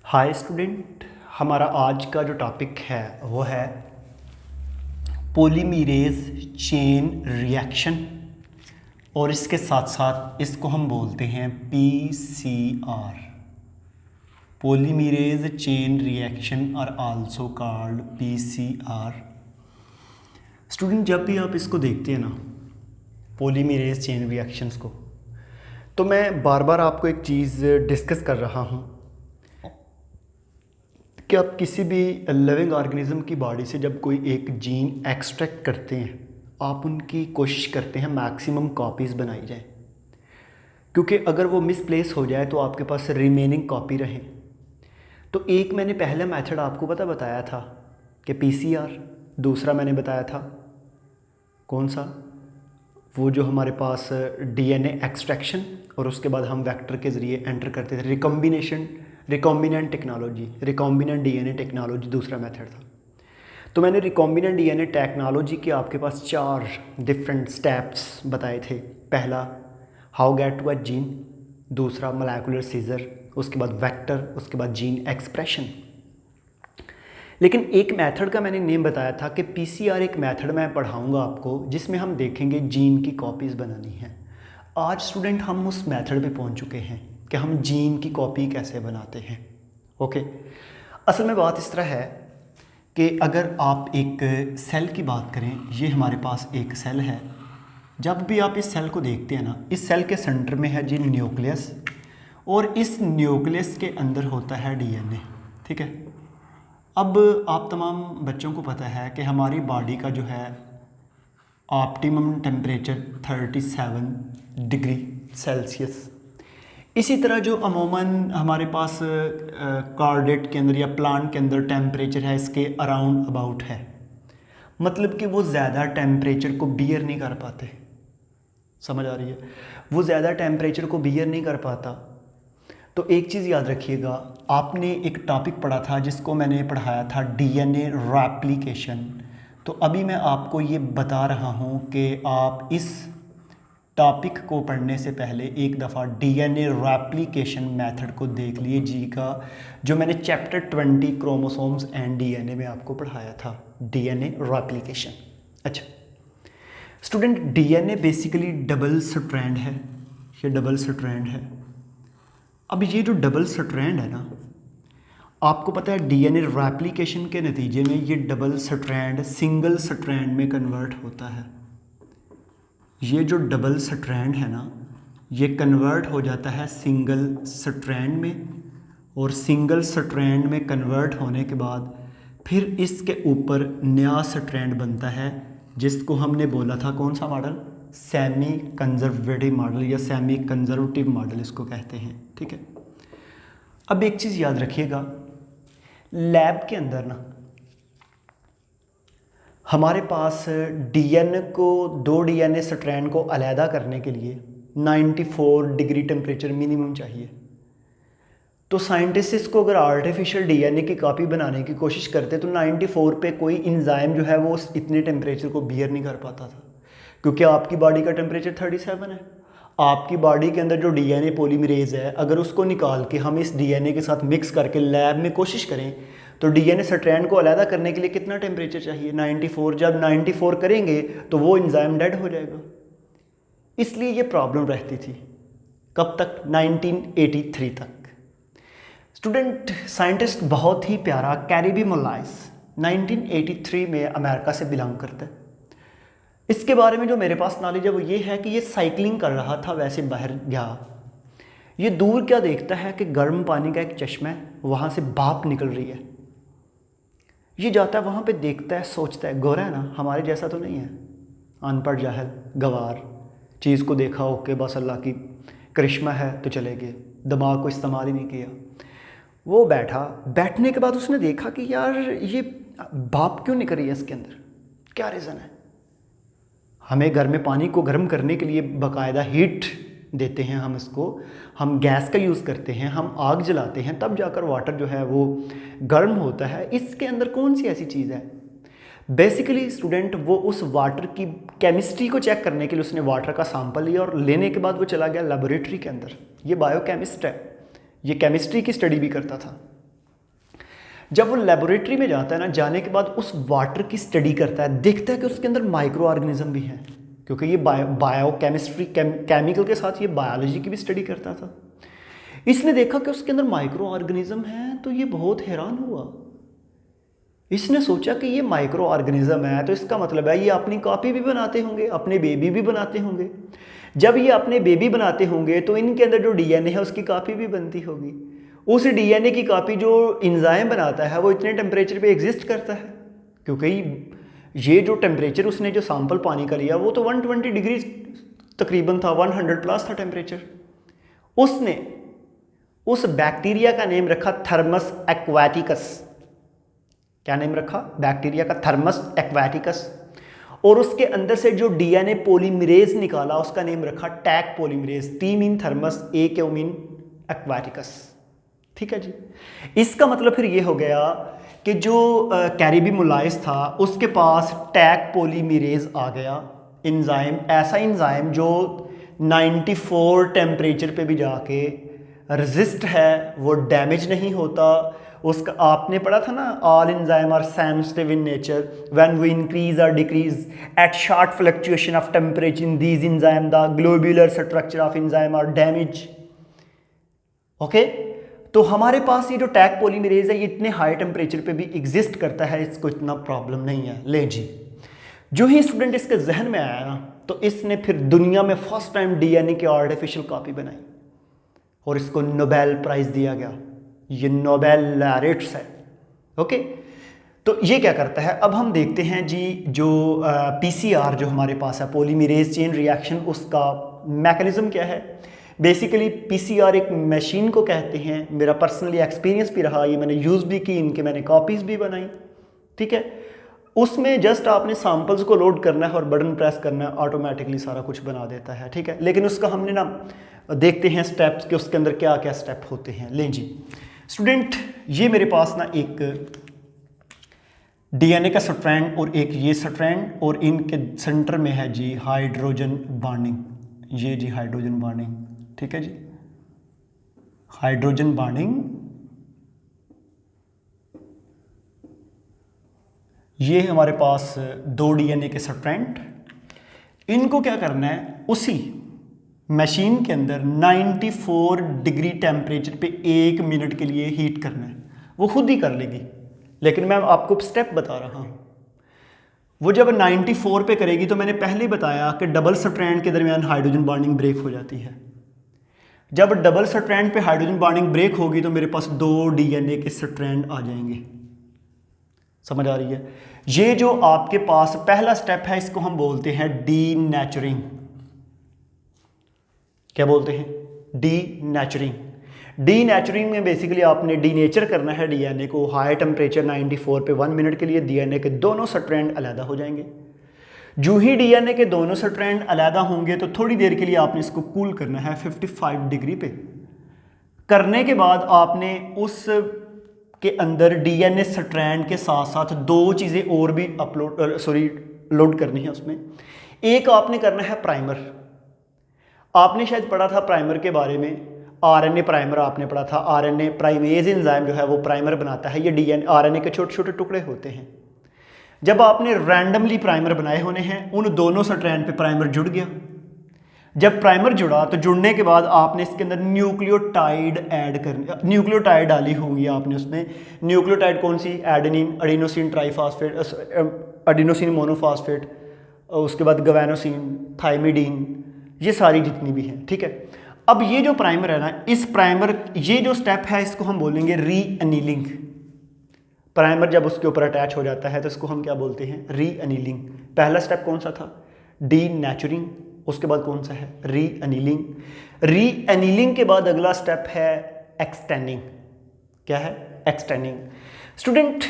Hi student, हमारा आज का जो टॉपिक है वो है पॉलीमरेज चेन रिएक्शन और इसके साथ साथ इसको हम बोलते हैं पीसीआर, पॉलीमरेज चेन रिएक्शन और आल्सो कॉल्ड पीसीआर। स्टूडेंट, जब भी आप इसको देखते हैं ना, पॉलीमरेज चेन रिएक्शंस को, तो मैं बार बार आपको एक चीज़ डिस्कस कर रहा हूँ कि आप किसी भी लिविंग ऑर्गेनिज्म की बॉडी से जब कोई एक जीन एक्सट्रैक्ट करते हैं, आप उनकी कोशिश करते हैं मैक्सिमम कॉपीज़ बनाई जाए, क्योंकि अगर वो मिसप्लेस हो जाए तो आपके पास रिमेनिंग कॉपी रहे। तो एक मैंने पहला मेथड आपको बताया था कि पीसीआर, दूसरा मैंने बताया था कौन सा, वो जो हमारे पास डीएनए एक्सट्रैक्शन, और उसके बाद हम वेक्टर के ज़रिए एंटर करते थे recombinant technology, recombinant DNA technology दूसरा मेथड था। तो मैंने रिकॉम्बिनेंट डीएनए टेक्नोलॉजी के आपके पास 4 डिफरेंट स्टेप्स बताए थे। पहला how get to a gene, दूसरा मोलेकुलर सीजर, उसके बाद वेक्टर, उसके बाद जीन एक्सप्रेशन। लेकिन एक मेथड का मैंने नेम बताया था कि पीसीआर एक मेथड मैं पढ़ाऊंगा आपको, जिसमें हम देखेंगे जीन की कॉपीज़ बनानी है। आज स्टूडेंट हम उस मेथड पे पहुंच चुके हैं कि हम जीन की कॉपी कैसे बनाते हैं। ओके, असल में बात इस तरह है कि अगर आप एक सेल की बात करें, ये हमारे पास एक सेल है। जब भी आप इस सेल को देखते हैं ना, इस सेल के सेंटर में है जी न्यूक्लियस, और इस न्यूक्लियस के अंदर होता है डीएनए। ठीक है, अब आप तमाम बच्चों को पता है कि हमारी बॉडी का जो है ऑप्टिमम टेम्परेचर 37 डिग्री सेल्सियस। इसी तरह जो अमूमन हमारे पास कार्डेट के अंदर या प्लांट के अंदर टेम्परेचर है, इसके अराउंड अबाउट है, मतलब कि वो ज़्यादा टेम्परेचर को बियर नहीं कर पाते। समझ आ रही है? वो ज़्यादा टेम्परेचर को बियर नहीं कर पाता। तो एक चीज़ याद रखिएगा, आपने एक टॉपिक पढ़ा था जिसको मैंने पढ़ाया था डीएनए रेप्लिकेशन। तो अभी मैं आपको ये बता रहा हूँ कि आप इस टॉपिक को पढ़ने से पहले एक दफ़ा डीएनए रेप्लिकेशन मेथड को देख लीजिएगा, जो मैंने चैप्टर 20 क्रोमोसोम्स एंड डीएनए में आपको पढ़ाया था, डीएनए रेप्लिकेशन। अच्छा student, DNA basically double strand है, ये डबल स्ट्रैंड है। अब ये जो डबल स्ट्रैंड है ना, आपको पता है डीएनए रेप्लिकेशन के नतीजे में ये डबल स्ट्रैंड सिंगल स्ट्रैंड में कन्वर्ट होता है। ये जो डबल स्ट्रैंड है ना, ये कन्वर्ट हो जाता है सिंगल स्ट्रैंड में, और सिंगल स्ट्रैंड में कन्वर्ट होने के बाद फिर इसके ऊपर नया स्ट्रैंड बनता है, जिसको हमने बोला था कौन सा मॉडल, सेमी कंजर्वेटिव मॉडल या सेमी कंजर्वेटिव मॉडल इसको कहते हैं। ठीक है, अब एक चीज़ याद रखिएगा, लैब के अंदर ना हमारे पास डीएनए को, 2 डीएनए स्ट्रैंड को अलहदा करने के लिए 94 डिग्री टेम्परेचर मिनिमम चाहिए। तो साइंटिस्ट इसको अगर आर्टिफिशियल डीएनए की कॉपी बनाने की कोशिश करते तो 94 पे कोई इंजाइम जो है वो इतने टेम्परेचर को बियर नहीं कर पाता था, क्योंकि आपकी बॉडी का टेम्परेचर 37 है। आपकी बॉडी के अंदर जो डीएनए पॉलीमरेज है, अगर उसको निकाल के हम इस डीएनए के साथ मिक्स करके लैब में कोशिश करें तो डीएनए स्ट्रैंड को अलहदा करने के लिए कितना टेम्परेचर चाहिए, 94। जब 94 करेंगे तो वो इंजाइम डेड हो जाएगा। इसलिए ये प्रॉब्लम रहती थी। कब तक? 1983 तक। स्टूडेंट, साइंटिस्ट बहुत ही प्यारा कैरिबी मोलाइस 1983 में अमेरिका से बिलोंग करता है। इसके बारे में जो मेरे पास नॉलेज है वो ये है कि ये साइकिलिंग कर रहा था, वैसे बाहर गया, ये दूर क्या देखता है कि गर्म पानी का एक चश्मा है, वहाँ से भाप निकल रही है। ये जाता है वहाँ पे, देखता है, सोचता है गोरा है ना, हमारे जैसा तो नहीं है, अनपढ़ जाहिल गवार, चीज़ को देखा ओके बस अल्लाह की करिश्मा है तो चले गए, दिमाग को इस्तेमाल ही नहीं किया। वो बैठा, बैठने के बाद उसने देखा कि यार ये भाप क्यों निकल रही है इसके अंदर, क्या रीज़न है। हमें घर में पानी को गर्म करने के लिए बाकायदा हीट देते हैं, हम इसको, हम गैस का यूज़ करते हैं, हम आग जलाते हैं, तब जाकर वाटर जो है वो गर्म होता है। इसके अंदर कौन सी ऐसी चीज़ है? बेसिकली स्टूडेंट, वो उस वाटर की केमिस्ट्री को चेक करने के लिए उसने वाटर का सैंपल लिया, और लेने के बाद वो चला गया लेबोरेटरी के अंदर। ये बायोकेमिस्ट है, ये केमिस्ट्री की स्टडी भी करता था। जब वो लेबोरेटरी में जाता है ना, जाने के बाद उस वाटर की स्टडी करता है, देखता है कि उसके अंदर माइक्रो ऑर्गेनिज्म भी हैं, क्योंकि ये बायो केमिस्ट्री केमिकल के साथ ये बायोलॉजी की भी स्टडी करता था। इसने देखा कि उसके अंदर माइक्रो ऑर्गेनिज्म हैं, तो ये बहुत हैरान हुआ। इसने सोचा कि ये माइक्रो ऑर्गेनिज्म है तो इसका मतलब है ये अपनी कॉपी भी बनाते होंगे, अपने बेबी भी बनाते होंगे। जब ये अपने बेबी बनाते होंगे तो इनके अंदर जो डीएनए है उसकी कॉपी भी बनती होगी। उस डीएनए की कॉपी जो एंजाइम बनाता है वो इतने टेम्परेचर पे एग्जिस्ट करता है, क्योंकि ये जो टेम्परेचर उसने जो सैंपल पानी का लिया वो तो 120 डिग्री तकरीबन था, 100 प्लस था टेम्परेचर। उसने उस बैक्टीरिया का नेम रखा थर्मस एक्वाटिकस। क्या नेम रखा? बैक्टीरिया का थर्मस एक्वाटिकस। और उसके अंदर से जो डीएनए पॉलीमरेज निकाला उसका नेम रखा Taq polymerase. T mean thermus, aq mean aquaticus. ठीक है जी। इसका मतलब फिर ये हो गया कि जो कैरिबी मुलाइस था उसके पास टैग पॉलीमरेज आ गया एंजाइम, ऐसा एंजाइम जो 94 टेम्परेचर पे भी जाके रेजिस्ट है, वो डैमेज नहीं होता। उसका आपने पढ़ा था ना, all enzyme are sensitive in nature when we increase और decrease at short fluctuation of temperature in these enzyme the globular structure of enzyme are damage. Okay, तो हमारे पास ये जो टैग पॉलीमरेज है ये इतने हाई टेम्परेचर पे भी एग्जिस्ट करता है, इसको इतना प्रॉब्लम नहीं है। ले जी, जो ही स्टूडेंट इसके जहन में आया ना तो इसने फिर दुनिया में फर्स्ट टाइम डीएनए की आर्टिफिशियल कॉपी बनाई और इसको नोबेल प्राइज दिया गया। ये नोबेल लॉरेट्स है। ओके, तो ये क्या करता है, अब हम देखते हैं जी जो पीसीआर जो हमारे पास है, पॉलीमरेज चेन रिएक्शन, उसका मैकेनिज्म क्या है। बेसिकली पीसीआर एक मशीन को कहते हैं, मेरा पर्सनली एक्सपीरियंस भी रहा, ये मैंने यूज़ भी की, इनके मैंने कॉपीज़ भी बनाई। ठीक है, उसमें जस्ट आपने सैंपल्स को लोड करना है और बटन प्रेस करना है, ऑटोमेटिकली सारा कुछ बना देता है। ठीक है, लेकिन उसका हमने ना देखते हैं स्टेप्स के उसके अंदर क्या क्या स्टेप होते हैं। लें जी स्टूडेंट, ये मेरे पास ना एक डीएनए का स्ट्रैंड और एक ये स्ट्रैंड, और इनके सेंटर में है जी हाइड्रोजन बॉन्डिंग। ये जी हाइड्रोजन बॉन्डिंग। ठीक है जी, हाइड्रोजन बॉन्डिंग। ये हमारे पास दो डीएनए के स्ट्रैंड, इनको क्या करना है, उसी मशीन के अंदर 94 डिग्री टेम्परेचर पे 1 मिनट के लिए हीट करना है। वो खुद ही कर लेगी, लेकिन मैं आपको स्टेप बता रहा हूँ। वो जब 94 पे करेगी तो मैंने पहले ही बताया कि डबल स्ट्रैंड के दरमियान हाइड्रोजन बॉन्डिंग ब्रेक हो जाती है। जब डबल स्ट्रैंड पे हाइड्रोजन बॉन्डिंग ब्रेक होगी तो मेरे पास दो डीएनए के स्ट्रैंड आ जाएंगे। समझ आ रही है? ये जो आपके पास पहला स्टेप है इसको हम बोलते हैं डीनेचरिंग। क्या बोलते हैं? डीनेचरिंग। डीनेचरिंग में बेसिकली आपने डीनेचर करना है डीएनए को। हाई टेम्परेचर 94 पे 1 मिनट के लिए डीएनए के दोनों स्ट्रैंड अलग हो जाएंगे। जो ही डीएनए के दोनों स्ट्रैंड अलग होंगे तो थोड़ी देर के लिए आपने इसको कूल करना है 55 डिग्री पे। करने के बाद आपने उस के अंदर डीएनए स्ट्रैंड के साथ साथ दो चीज़ें और भी लोड करनी है उसमें। एक आपने करना है प्राइमर। आपने शायद पढ़ा था प्राइमर के बारे में, आरएनए प्राइमर आपने पढ़ा था। आरएनए प्राइमेज एंजाइम जो है वो प्राइमर बनाता है। ये डीएनए आरएनए के छोटे छोटे टुकड़े होते हैं। जब आपने रैंडमली प्राइमर बनाए होने हैं, उन दोनों स्ट्रैंड पे प्राइमर जुड़ गया। जब प्राइमर जुड़ा तो जुड़ने के बाद आपने इसके अंदर न्यूक्लियोटाइड ऐड करनी, न्यूक्लियोटाइड डाली होंगी आपने उसमें। न्यूक्लियोटाइड कौन सी? Adenine, adenosine triphosphate, adenosine monophosphate, उसके बाद गवैनोसिन, थाइमिडीन, ये सारी जितनी भी हैं। ठीक है, अब ये जो प्राइमर है ना, इस प्राइमर ये जो स्टेप है इसको हम बोलेंगे री एनीलिंग। प्राइमर जब उसके ऊपर अटैच हो जाता है तो इसको हम क्या बोलते हैं? री एनीलिंग। पहला स्टेप कौन सा था? डीनेचरिंग। उसके बाद कौन सा है? री एनीलिंग। री एनीलिंग के बाद अगला स्टेप है एक्सटेंडिंग। क्या है? एक्सटेंडिंग। स्टूडेंट,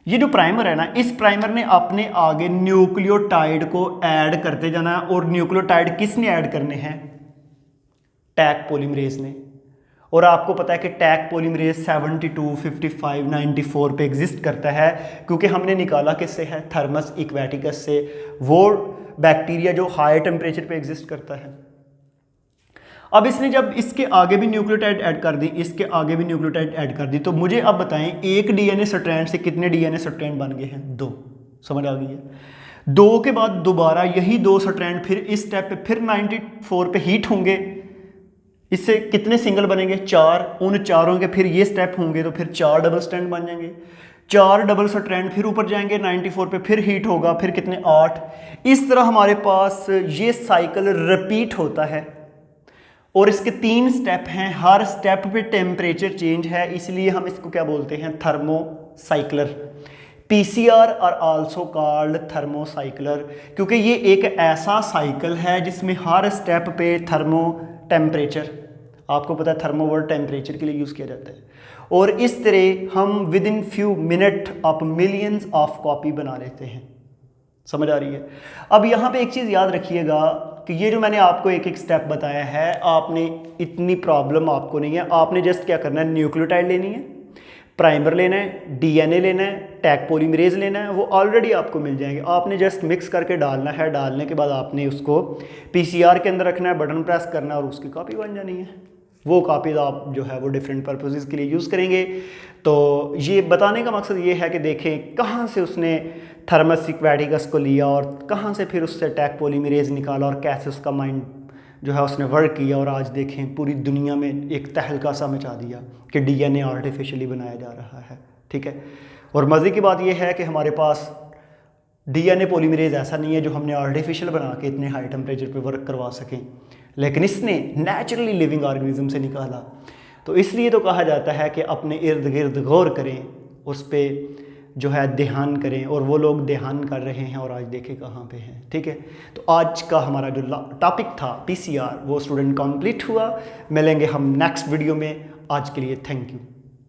ये जो प्राइमर है ना, इस प्राइमर ने अपने आगे न्यूक्लियोटाइड को ऐड करते जाना है। और न्यूक्लियोटाइड किसने ऐड करने हैं? टैग पॉलीमरेज ने। और आपको पता है कि टैग पॉलीमरेज 72, 55, 94 पे एग्जिस्ट करता है, क्योंकि हमने निकाला किससे है? थर्मस एक्वाटिकस से। वो बैक्टीरिया जो हाई टेम्परेचर पे एग्जिस्ट करता है। अब इसने जब इसके आगे भी न्यूक्लियोटाइड ऐड कर दी, इसके आगे भी न्यूक्लियोटाइड ऐड कर दी, तो मुझे अब बताएं एक डीएनए स्ट्रैंड से कितने डीएनए स्ट्रैंड बन गए हैं? 2। समझ आ गई है? 2 के बाद दोबारा यही 2 स्ट्रैंड फिर इस स्टेप पे फिर 94 पे हीट होंगे, इससे कितने सिंगल बनेंगे? 4। उन चारों के फिर ये स्टेप होंगे तो फिर 4 डबल स्ट्रैंड बन जाएंगे, 4 डबल स्ट्रैंड फिर ऊपर जाएंगे 94 पे, फिर हीट होगा, फिर कितने? 8। इस तरह हमारे पास ये साइकिल रिपीट होता है और इसके 3 स्टेप हैं, हर स्टेप पे टेम्परेचर चेंज है, इसलिए हम इसको क्या बोलते हैं? Thermocycler. PCR are also called thermocycler, क्योंकि ये एक ऐसा साइकिल है जिसमें हर स्टेप पे थर्मो टेम्परेचर, आपको पता है थर्मो वर्ड टेम्परेचर के लिए यूज़ किया जाता है, और इस तरह हम विद इन फ्यू मिनट आप मिलियंस ऑफ कॉपी बना लेते हैं। समझ आ रही है? अब यहाँ पे एक चीज़ याद रखिएगा कि ये जो मैंने आपको एक एक स्टेप बताया है, आपने इतनी प्रॉब्लम आपको नहीं है, आपने जस्ट क्या करना है? न्यूक्लियोटाइड लेनी है, प्राइमर लेना है, डीएनए लेना है, टैग पॉलीमरेज लेना है, वो ऑलरेडी आपको मिल जाएंगे, आपने जस्ट मिक्स करके डालना है, डालने के बाद आपने उसको पीसीआर के अंदर रखना है, बटन प्रेस करना है और उसकी कॉपी बन जानी है। वो कापीज़ आप जो है वो डिफरेंट पर्पसेस के लिए यूज़ करेंगे। तो ये बताने का मकसद ये है कि देखें कहाँ से उसने थर्मस इक्वेटिकस को लिया और कहाँ से फिर उससे टैग पॉलीमरेज निकाला और कैसे उसका माइंड जो है उसने वर्क किया, और आज देखें पूरी दुनिया में एक तहलका सा मचा दिया कि डीएनए आर्टिफिशियली बनाया जा रहा है। ठीक है, और मज़े की बात यह है कि हमारे पास डीएनए पॉलीमरेज ऐसा नहीं है जो हमने आर्टिफिशियल बना के इतने हाई टेम्परेचर पे वर्क करवा सकें, लेकिन इसने नेचुरली लिविंग ऑर्गेनिज्म से निकाला। तो इसलिए तो कहा जाता है कि अपने इर्द गिर्द गौर करें, उस पर जो है ध्यान करें, और वो लोग ध्यान कर रहे हैं और आज देखें कहाँ पे हैं। ठीक है, तो आज का हमारा जो टॉपिक था पीसीआर वो स्टूडेंट कंप्लीट हुआ। मिलेंगे हम नेक्स्ट वीडियो में, आज के लिए थैंक यू।